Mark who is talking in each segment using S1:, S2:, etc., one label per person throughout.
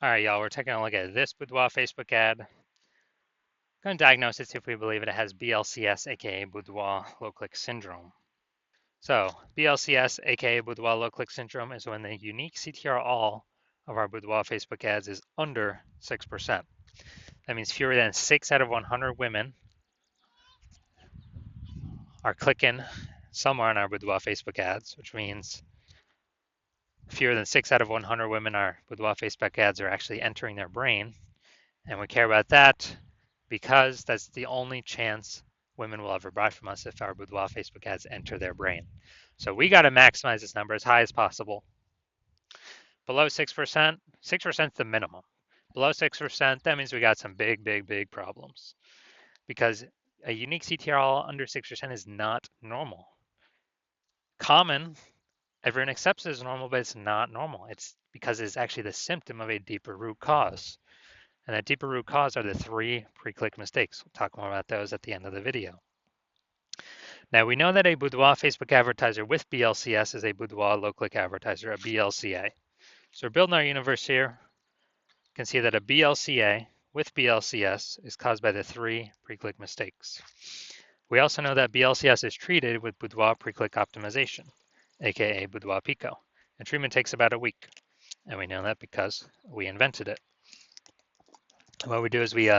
S1: All right, y'all, we're taking a look at this Boudoir Facebook ad. Going to diagnose it, see if we believe it has BLCS, aka Boudoir low click syndrome. So, BLCS, aka Boudoir low click syndrome, is when the unique CTR all of our Boudoir Facebook ads is under 6%. That means fewer than 6 out of 100 women are clicking somewhere on our Boudoir Facebook ads, which means fewer than 6 out of 100 women our Boudoir Facebook ads are actually entering their brain. And we care about that because that's the only chance women will ever buy from us if our Boudoir Facebook ads enter their brain. So we got to maximize this number as high as possible. Below 6%, 6% is the minimum. Below 6%, that means we got some big problems because a unique CTRL under 6% is not normal. Common, everyone accepts it as normal, but it's not normal. It's because it's actually the symptom of a deeper root cause. And that deeper root cause are the 3 pre-click mistakes. We'll talk more about those at the end of the video. Now we know that a Boudoir Facebook advertiser with BLCS is a Boudoir low-click advertiser, a BLCA. So we're building our universe here. You can see that a BLCA with BLCS is caused by the 3 pre-click mistakes. We also know that BLCS is treated with Boudoir pre-click optimization, aka Boudoir Pico. And treatment takes about a week. And we know that because we invented it. What we do is we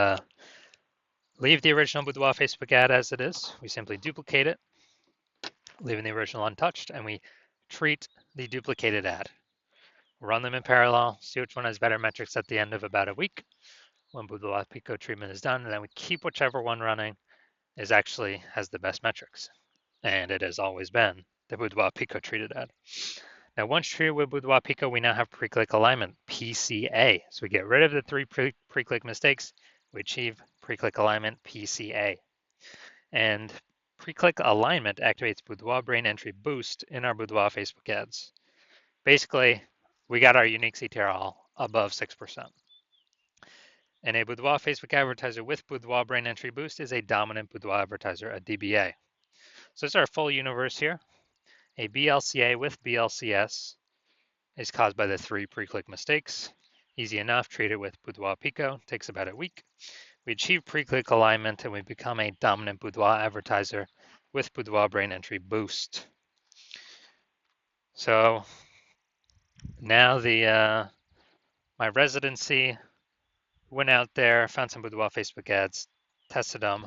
S1: leave the original Boudoir Facebook ad as it is. We simply duplicate it, leaving the original untouched, and we treat the duplicated ad. Run them in parallel, see which one has better metrics at the end of about a week when Boudoir Pico treatment is done, and then we keep whichever one running is actually has the best metrics. And it has always been the Boudoir Pico treated ad. Now, once treated with Boudoir Pico, we now have pre-click alignment, PCA. So we get rid of the 3 pre-click mistakes. We achieve pre-click alignment, PCA. And pre-click alignment activates Boudoir brain entry boost in our Boudoir Facebook ads. Basically, we got our unique CTRL above 6%. And a Boudoir Facebook advertiser with Boudoir brain entry boost is a dominant Boudoir advertiser, a DBA. So this is our full universe here. A BLCA with BLCS is caused by the 3 pre-click mistakes. Easy enough, treat it with Boudoir Pico, takes about a week. We achieve pre-click alignment and we become a dominant Boudoir advertiser with Boudoir brain entry boost. So now my residency went out there, found some Boudoir Facebook ads, tested them,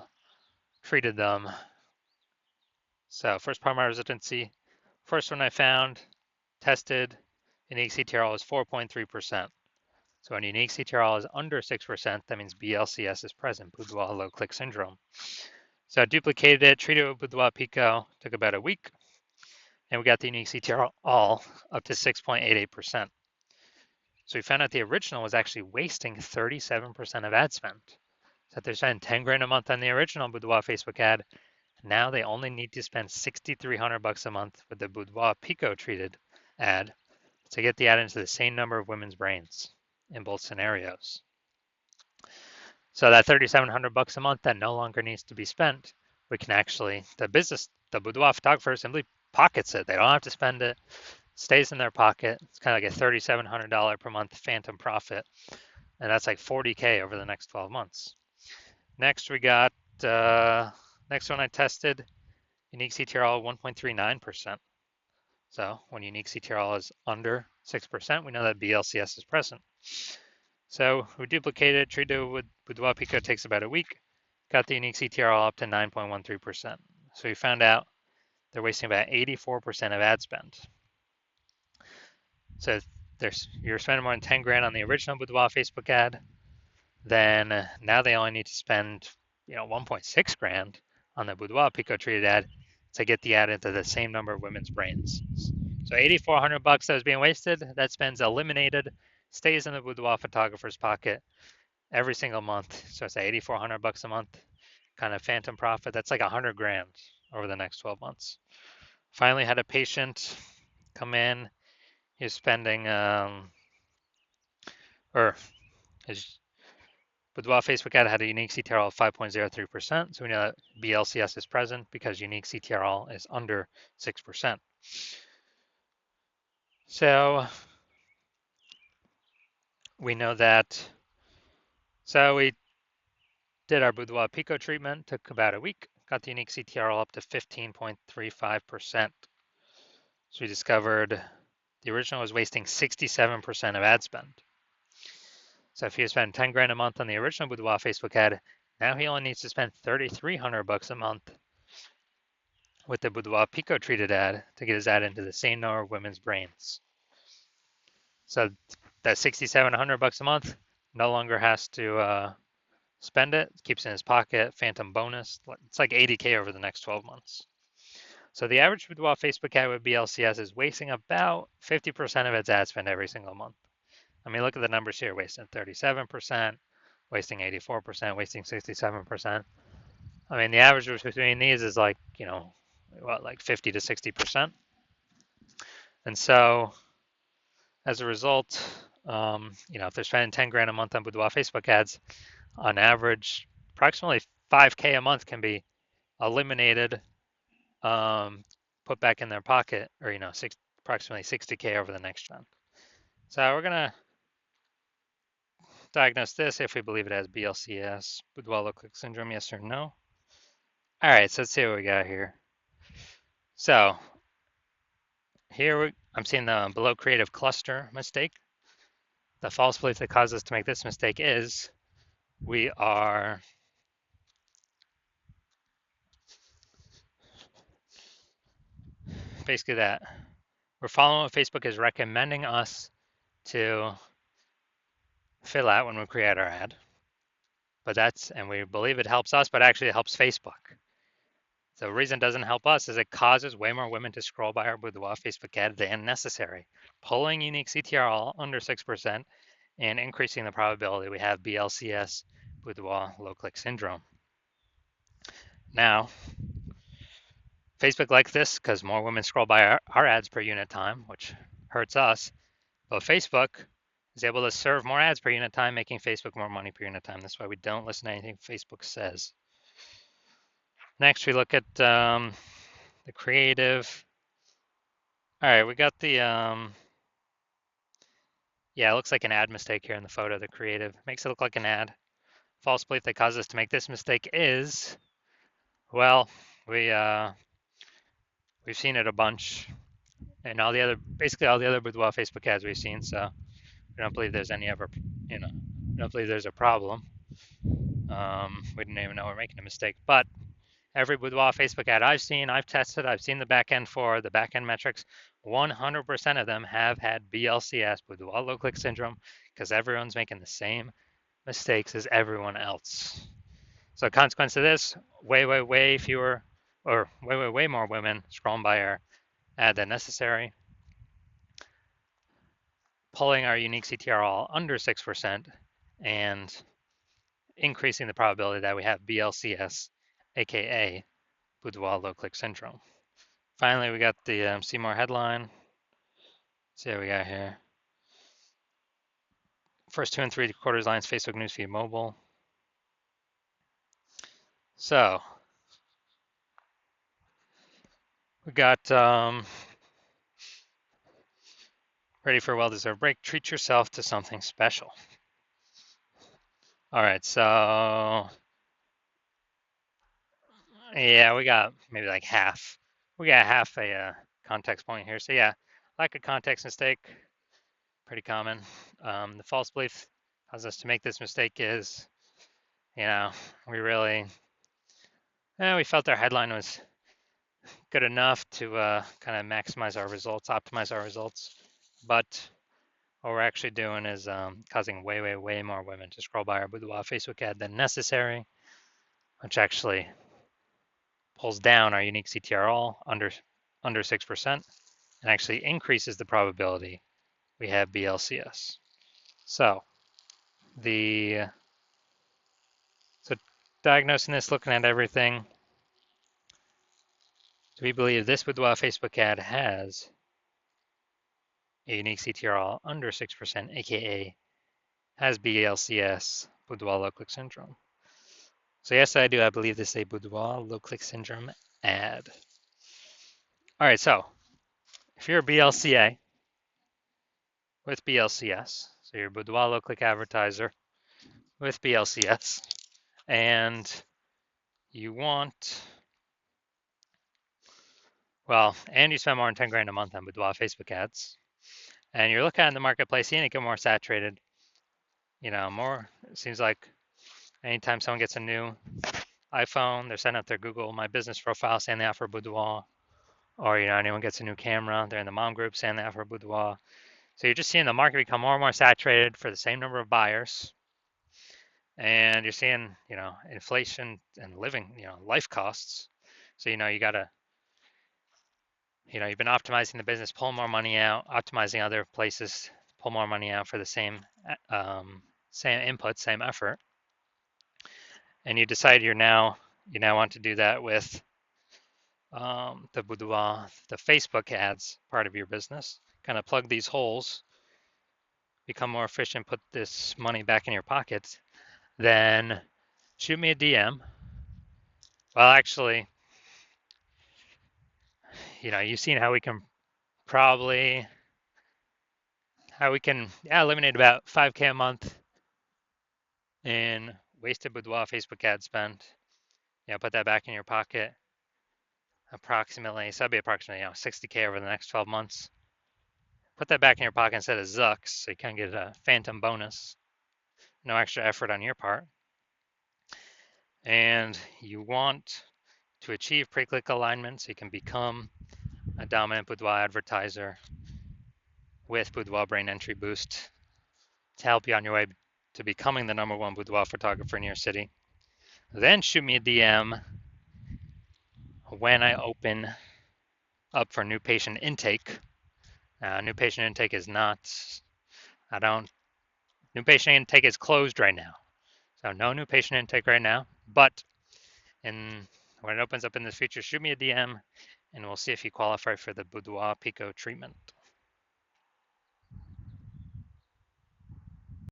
S1: treated them. So first part of my residency, first one I found, tested, unique CTRL is 4.3%. So when unique CTRL is under 6%, that means BLCS is present, Boudoir low click syndrome. So I duplicated it, treated it with Boudoir Pico, took about a week, and we got the unique CTRL all up to 6.88%. So we found out the original was actually wasting 37% of ad spend. So if they're spending 10 grand a month on the original Boudoir Facebook ad, now they only need to spend $6,300 a month with the Boudoir Pico treated ad to get the ad into the same number of women's brains in both scenarios. So that $3,700 a month that no longer needs to be spent, we can actually, the Boudoir photographer simply pockets it. They don't have to spend it, stays in their pocket. It's kind of like a $3,700 per month phantom profit. And that's like 40K over the next 12 months. Next, we got, next one I tested, unique CTRL 1.39%. So when unique CTRL is under 6%, we know that BLCS is present. So we duplicated it, treated it with Boudoir Pico, takes about a week, got the unique CTRL up to 9.13%. So we found out they're wasting about 84% of ad spend. So you're spending more than 10 grand on the original Boudoir Facebook ad, then now they only need to spend 1.6 grand on the Boudoir Pico treated ad to get the ad into the same number of women's brains. So $8,400 that was being wasted, that spend's eliminated, stays in the Boudoir photographer's pocket every single month. So it's $8,400 a month, kind of phantom profit. That's like 100 grand over the next 12 months. Finally had a patient come in. He's spending, his Boudoir Facebook ad had a unique CTRL of 5.03%. So we know that BLCS is present because unique CTRL is under 6%. So we know that, so we did our Boudoir Pico treatment, took about a week, got the unique CTRL up to 15.35%. So we discovered the original was wasting 67% of ad spend. So if he was spending 10 grand a month on the original Boudoir Facebook ad, now he only needs to spend 3,300 bucks a month with the Boudoir Pico treated ad to get his ad into the same number of women's brains. So that 6,700 bucks a month no longer has to spend it, keeps it in his pocket, phantom bonus. It's like 80K over the next 12 months. So the average Boudoir Facebook ad with BLCS is wasting about 50% of its ad spend every single month. I mean, look at the numbers here, wasting 37%, wasting 84%, wasting 67%. I mean, the average between these is like, what, like 50 to 60%. And so as a result, if they're spending 10 grand a month on Boudoir Facebook ads, on average, approximately 5K a month can be eliminated, put back in their pocket, or, approximately 60K over the next gen. So we're going to diagnose this if we believe it has BLCS, Boudoir low click syndrome, yes or no. All right, so let's see what we got here. So here I'm seeing the below creative cluster mistake. The false belief that caused us to make this mistake is we are basically that we're following what Facebook is recommending us to fill out when we create our ad. But and we believe it helps us, but actually it helps Facebook. The reason it doesn't help us is it causes way more women to scroll by our Boudoir Facebook ad than necessary, pulling unique CTRL under 6% and increasing the probability we have BLCS, Boudoir low click syndrome. Now, Facebook likes this because more women scroll by our ads per unit time, which hurts us. But Facebook is able to serve more ads per unit time, making Facebook more money per unit time. That's why we don't listen to anything Facebook says. Next, we look at the creative. All right, we got the, yeah, it looks like an ad mistake here in the photo. The creative makes it look like an ad. False belief that caused us to make this mistake is, well, we've seen it a bunch, and basically all the other Boudoir Facebook ads we've seen. So we don't believe there's we don't believe there's a problem. We didn't even know we're making a mistake, but every Boudoir Facebook ad I've seen, I've tested, I've seen the backend for the backend metrics. 100% of them have had BLCS, Boudoir low click syndrome, because everyone's making the same mistakes as everyone else. So a consequence of this, way fewer, or way more women scrolling by our ad than necessary, pulling our unique CTRL under 6%, and increasing the probability that we have BLCS, aka Boudoir low click syndrome. Finally, we got the see more headline. Let's see what we got here. First 2 and 3/4 lines, Facebook newsfeed mobile. So we got ready for a well-deserved break. Treat yourself to something special. All right, so yeah, we got maybe like half. We got half a context point here. So yeah, lack of context mistake, pretty common. The false belief causes us to make this mistake is, we felt our headline was good enough to kind of maximize our results, optimize our results. But what we're actually doing is causing way more women to scroll by our Boudoir Facebook ad than necessary, which actually pulls down our unique CTRL under 6% and actually increases the probability we have BLCS. So diagnosing this, looking at everything, do we believe this Boudoir Facebook ad has a unique CTRL under 6%, aka has BLCS, Boudoir low click syndrome? So yes, I do. I believe this is a Boudoir low click syndrome ad. All right, so if you're a BLCA with BLCS, So your Boudoir low-click advertiser with BLCS, and you want, well, and you spend more than 10 grand a month on Boudoir Facebook ads, and you're looking at the marketplace, seeing it get more saturated. More, it seems like anytime someone gets a new iPhone, they're setting up their Google My Business profile saying they offer Boudoir, or anyone gets a new camera, they're in the mom group saying they offer Boudoir. So you're just seeing the market become more and more saturated for the same number of buyers, and you're seeing inflation and living life costs. So you gotta you've been optimizing the business, pulling more money out, optimizing other places, pull more money out for the same input, same effort, and you decide you now want to do that with the Boudoir, the Facebook ads part of your business. Kind of plug these holes, become more efficient, put this money back in your pockets. Then shoot me a DM. Well, actually, you've seen how we can probably eliminate about 5K a month in wasted Boudoir Facebook ad spend. Put that back in your pocket. Approximately, so that'd be approximately 60K over the next 12 months. Put that back in your pocket instead of Zucks, so you can get a phantom bonus. No extra effort on your part. And you want to achieve pre-click alignment so you can become a dominant Boudoir advertiser with Boudoir Brain Entry Boost to help you on your way to becoming the #1 boudoir photographer in your city. Then shoot me a DM when I open up for new patient intake. New patient intake is not, new patient intake is closed right now. So no new patient intake right now, but when it opens up in the future, shoot me a DM and we'll see if you qualify for the Boudoir Pico treatment.